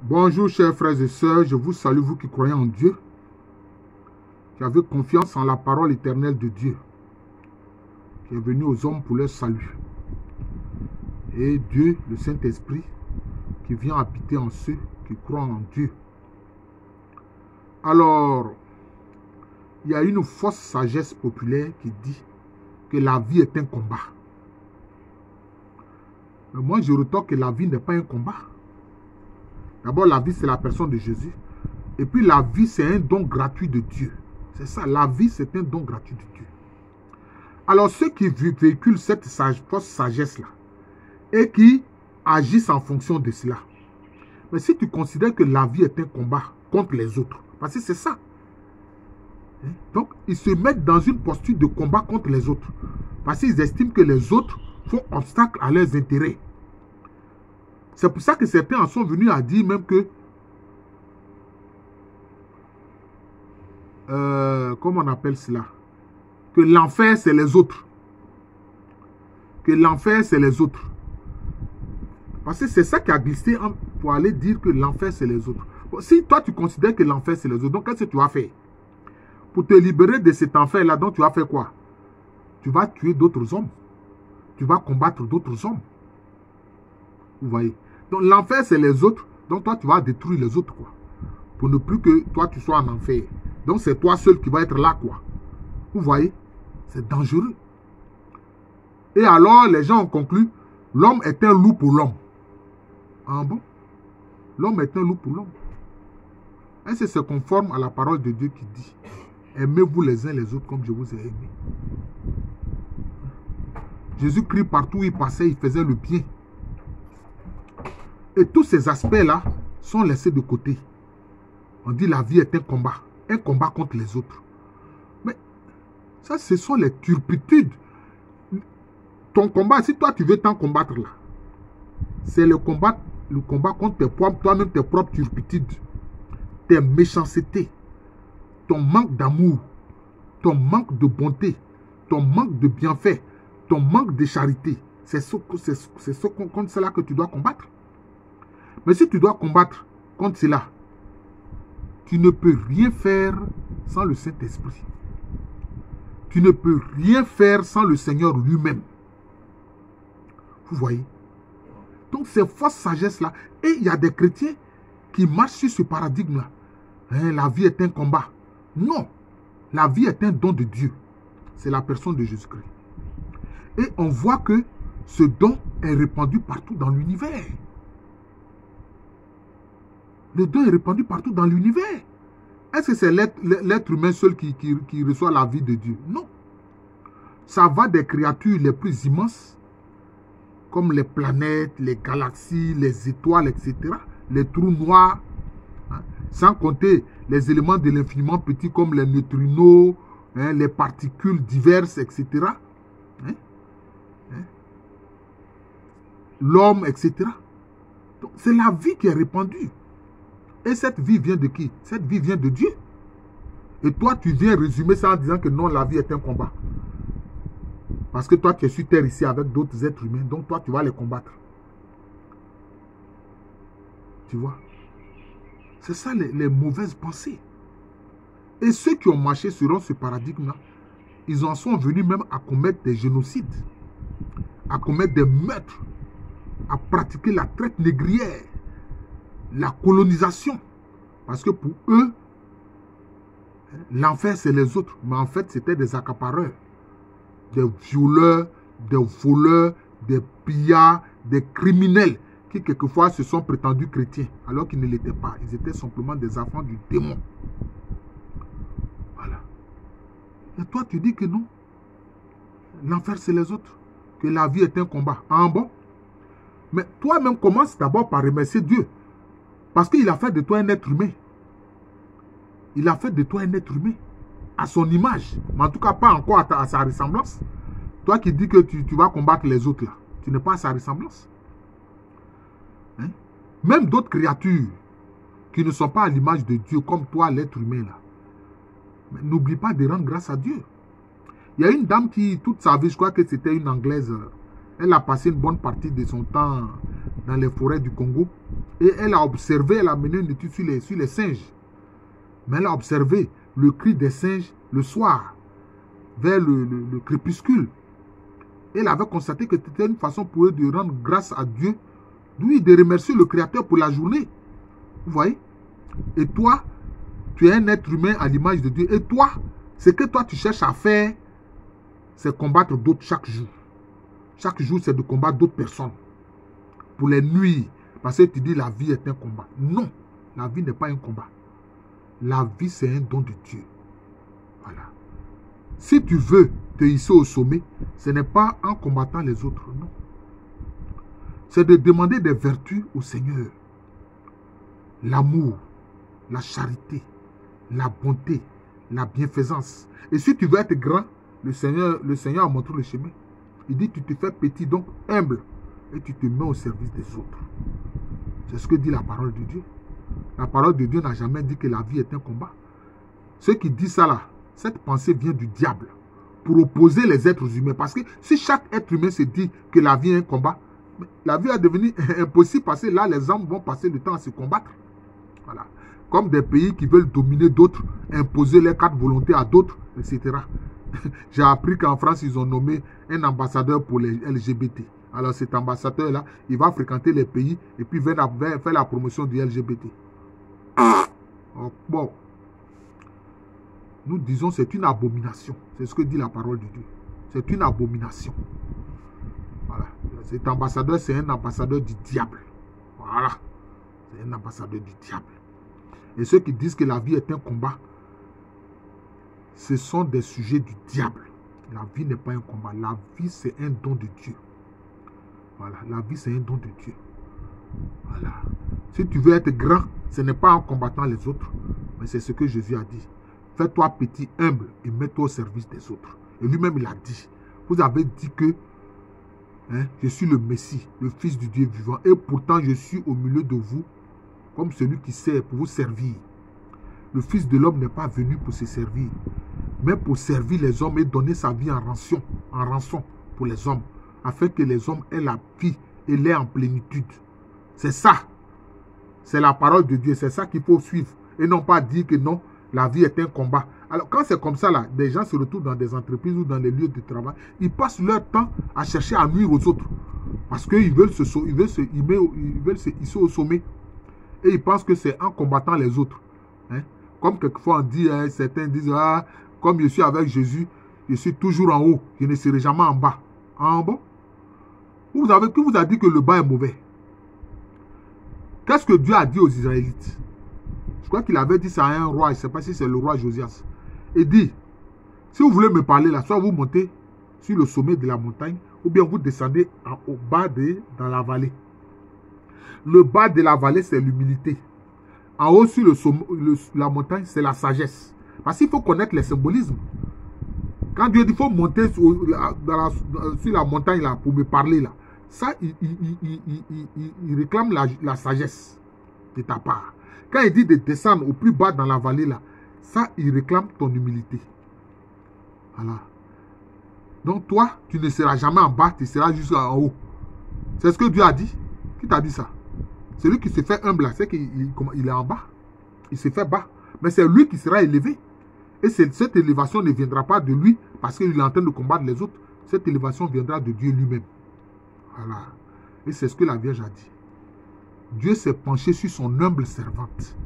Bonjour chers frères et sœurs, je vous salue vous qui croyez en Dieu, qui avez confiance en la parole éternelle de Dieu, qui est venu aux hommes pour leur salut. Et Dieu, le Saint-Esprit, qui vient habiter en ceux qui croient en Dieu. Alors, il y a une fausse sagesse populaire qui dit que la vie est un combat. Mais moi, je retorque que la vie n'est pas un combat. D'abord, la vie, c'est la personne de Jésus. Et puis, la vie, c'est un don gratuit de Dieu. C'est ça, la vie, c'est un don gratuit de Dieu. Alors, ceux qui véhiculent cette fausse sagesse-là et qui agissent en fonction de cela. Mais si tu considères que la vie est un combat contre les autres, parce que c'est ça. Donc, ils se mettent dans une posture de combat contre les autres. Parce qu'ils estiment que les autres font obstacle à leurs intérêts. C'est pour ça que certains en sont venus à dire même que comment on appelle cela? Que l'enfer, c'est les autres. Que l'enfer, c'est les autres. Parce que c'est ça qui a glissé pour aller dire que l'enfer, c'est les autres. Bon, si toi, tu considères que l'enfer, c'est les autres, donc qu'est-ce que tu vas faire? Pour te libérer de cet enfer-là, donc tu vas faire quoi? Tu vas tuer d'autres hommes. Tu vas combattre d'autres hommes. Vous voyez? Donc l'enfer, c'est les autres. Donc toi, tu vas détruire les autres, quoi. Pour ne plus que toi, tu sois en enfer. Donc c'est toi seul qui va être là, quoi. Vous voyez? C'est dangereux. Et alors, les gens ont conclu, l'homme est un loup pour l'homme. Ah bon? L'homme est un loup pour l'homme. Est-ce que c'est conforme à la parole de Dieu qui dit, aimez-vous les uns les autres comme je vous ai aimé? Jésus-Christ, partout où il passait, il faisait le bien. Et tous ces aspects-là sont laissés de côté. On dit la vie est un combat contre les autres. Mais ça, ce sont les turpitudes. Ton combat, si toi tu veux t'en combattre là, c'est le combat contre toi-même tes propres turpitudes, tes méchancetés, ton manque d'amour, ton manque de bonté, ton manque de bienfait, ton manque de charité. C'est contre cela que tu dois combattre. Mais si tu dois combattre contre cela, tu ne peux rien faire sans le Saint-Esprit. Tu ne peux rien faire sans le Seigneur lui-même. Vous voyez? Donc ces fausses sagesses-là, et il y a des chrétiens qui marchent sur ce paradigme-là. Hein, la vie est un combat. Non, la vie est un don de Dieu. C'est la personne de Jésus-Christ. Et on voit que ce don est répandu partout dans l'univers. Le don est répandu partout dans l'univers. Est-ce que c'est l'être humain seul qui reçoit la vie de Dieu? Non. Ça va des créatures les plus immenses, comme les planètes, les galaxies, les étoiles, etc. Les trous noirs. Hein, sans compter les éléments de l'infiniment petit comme les neutrinos, hein, les particules diverses, etc. Hein, hein, l'homme, etc. Donc, c'est la vie qui est répandue. Et cette vie vient de qui? Cette vie vient de Dieu. Et toi, tu viens résumer ça en disant que non, la vie est un combat. Parce que toi, tu es sur terre ici avec d'autres êtres humains. Donc toi, tu vas les combattre. Tu vois? C'est ça les mauvaises pensées. Et ceux qui ont marché selon ce paradigme-là, ils en sont venus même à commettre des génocides, à commettre des meurtres, à pratiquer la traite négrière, la colonisation. Parce que pour eux, l'enfer, c'est les autres. Mais en fait, c'était des accapareurs, des violeurs, des voleurs, des pillards, des criminels qui quelquefois se sont prétendus chrétiens alors qu'ils ne l'étaient pas. Ils étaient simplement des enfants du démon. Voilà. Et toi, tu dis que non. L'enfer, c'est les autres. Que la vie est un combat. Ah bon? Mais toi-même, commence d'abord par remercier Dieu. Parce qu'il a fait de toi un être humain. Il a fait de toi un être humain. À son image. Mais en tout cas, pas encore à sa ressemblance. Toi qui dis que tu vas combattre les autres là. Tu n'es pas à sa ressemblance. Hein? Même d'autres créatures qui ne sont pas à l'image de Dieu, comme toi, l'être humain là. N'oublie pas de rendre grâce à Dieu. Il y a une dame qui, toute sa vie, je crois que c'était une Anglaise, elle a passé une bonne partie de son temps dans les forêts du Congo. Et elle a observé, elle a mené une étude sur les singes. Mais elle a observé le cri des singes le soir, vers le crépuscule. Elle avait constaté que c'était une façon pour eux de rendre grâce à Dieu, oui, de remercier le Créateur pour la journée. Vous voyez? Et toi, tu es un être humain à l'image de Dieu. Et toi, ce que toi tu cherches à faire, c'est combattre d'autres chaque jour. Chaque jour, c'est de combattre d'autres personnes. Pour les nuire. Parce que tu dis la vie est un combat. Non, la vie n'est pas un combat. La vie, c'est un don de Dieu. Voilà. Si tu veux te hisser au sommet, ce n'est pas en combattant les autres, non. C'est de demander des vertus au Seigneur. L'amour, la charité, la bonté, la bienfaisance. Et si tu veux être grand, le Seigneur a montré le chemin. Il dit, tu te fais petit, donc humble, et tu te mets au service des autres. C'est ce que dit la parole de Dieu. La parole de Dieu n'a jamais dit que la vie est un combat. Ceux qui disent ça là, cette pensée vient du diable pour opposer les êtres humains. Parce que si chaque être humain se dit que la vie est un combat, la vie va devenir impossible parce que là, les hommes vont passer le temps à se combattre. Voilà. Comme des pays qui veulent dominer d'autres, imposer leurs quatre volontés à d'autres, etc. J'ai appris qu'en France, ils ont nommé un ambassadeur pour les LGBT. Alors cet ambassadeur-là, il va fréquenter les pays et puis faire la promotion du LGBT. Oh, bon. Nous disons c'est une abomination. C'est ce que dit la parole de Dieu. C'est une abomination. Voilà. Cet ambassadeur, c'est un ambassadeur du diable. Voilà. C'est un ambassadeur du diable. Et ceux qui disent que la vie est un combat, ce sont des sujets du diable. La vie n'est pas un combat. La vie, c'est un don de Dieu. Voilà. La vie, c'est un don de Dieu. Voilà. Si tu veux être grand, ce n'est pas en combattant les autres, mais c'est ce que Jésus a dit. Fais-toi petit, humble et mets-toi au service des autres. Et lui-même, il a dit. Vous avez dit que je suis le Messie, le Fils du Dieu vivant. Et pourtant, je suis au milieu de vous comme celui qui sert pour vous servir. Le Fils de l'homme n'est pas venu pour se servir, mais pour servir les hommes et donner sa vie en rançon pour les hommes, afin que les hommes aient la vie et l'aient en plénitude. C'est ça. C'est la parole de Dieu. C'est ça qu'il faut suivre. Et non pas dire que non, la vie est un combat. Alors, quand c'est comme ça, là, des gens se retrouvent dans des entreprises ou dans les lieux de travail. Ils passent leur temps à chercher à nuire aux autres. Parce qu'ils veulent se hisser au sommet. Et ils pensent que c'est en combattant les autres. Comme quelquefois on dit, certains disent, comme je suis avec Jésus, je suis toujours en haut. Je ne serai jamais en bas. En bas? Qui vous a dit que le bas est mauvais? Qu'est-ce que Dieu a dit aux Israélites? Je crois qu'il avait dit ça à un roi, je ne sais pas si c'est le roi Josias. Il dit, si vous voulez me parler là, soit vous montez sur le sommet de la montagne, ou bien vous descendez au bas dans la vallée. Le bas de la vallée, c'est l'humilité. En haut, sur la montagne, c'est la sagesse. Parce qu'il faut connaître les symbolismes. Quand Dieu dit qu'il faut monter sur la montagne là, pour me parler là, ça, il réclame la sagesse de ta part. Quand il dit de descendre au plus bas dans la vallée là, ça, il réclame ton humilité. Voilà. Donc toi, tu ne seras jamais en bas, tu seras juste en haut. C'est ce que Dieu a dit. Qui t'a dit ça? Celui qui se fait humble, c'est qu'il est en bas. Il se fait bas. Mais c'est lui qui sera élevé. Et cette élévation ne viendra pas de lui parce qu'il est en train de combattre les autres. Cette élévation viendra de Dieu lui-même. Voilà. Et c'est ce que la Vierge a dit. Dieu s'est penché sur son humble servante.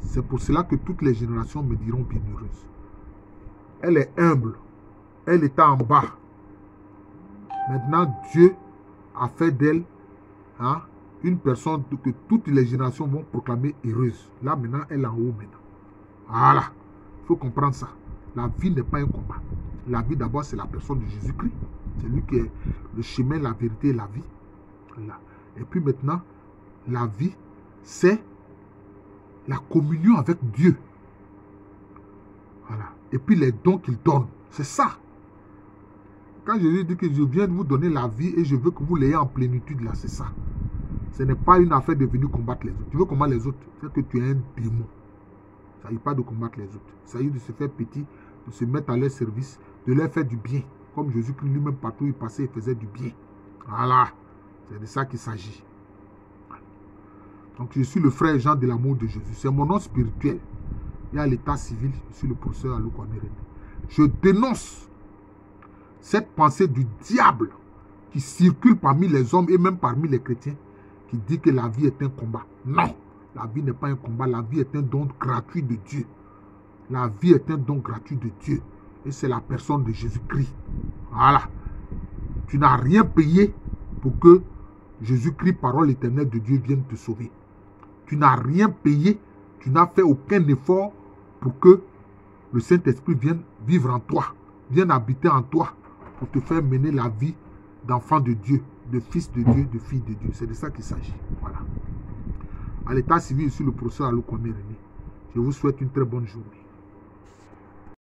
C'est pour cela que toutes les générations me diront bienheureuse. Elle est humble. Elle était en bas. Maintenant, Dieu a fait d'elle une personne que toutes les générations vont proclamer heureuse. Là, maintenant, elle est en haut maintenant. Voilà. Il faut comprendre ça. La vie n'est pas un combat. La vie, d'abord, c'est la personne de Jésus-Christ. C'est lui qui est le chemin, la vérité et la vie. Voilà. Et puis maintenant, la vie, c'est la communion avec Dieu. Voilà. Et puis les dons qu'il donne. C'est ça. Quand Jésus dit que je viens de vous donner la vie et je veux que vous l'ayez en plénitude, là, c'est ça. Ce n'est pas une affaire de venir combattre les autres. Tu veux combattre les autres, c'est que tu es un démon. Il ne s'agit pas de combattre les autres. Il s'agit de se faire petit, de se mettre à leur service, de leur faire du bien. Comme Jésus-Christ lui-même, partout où il passait, il faisait du bien. Voilà. C'est de ça qu'il s'agit. Donc, je suis le frère Jean de l'amour de Jésus. C'est mon nom spirituel. Il y a l'état civil. Je suis le professeur Alou Kwame René. Je dénonce cette pensée du diable qui circule parmi les hommes et même parmi les chrétiens qui dit que la vie est un combat. Non, la vie n'est pas un combat. La vie est un don gratuit de Dieu. La vie est un don gratuit de Dieu. Et c'est la personne de Jésus-Christ. Voilà. Tu n'as rien payé pour que Jésus-Christ, parole éternelle de Dieu, vienne te sauver. Tu n'as rien payé. Tu n'as fait aucun effort pour que le Saint-Esprit vienne vivre en toi, vienne habiter en toi, pour te faire mener la vie d'enfant de Dieu, de fils de Dieu, de fille de Dieu. C'est de ça qu'il s'agit. Voilà. À l'état civil, je suis le professeur Alou Kwame René. Je vous souhaite une très bonne journée.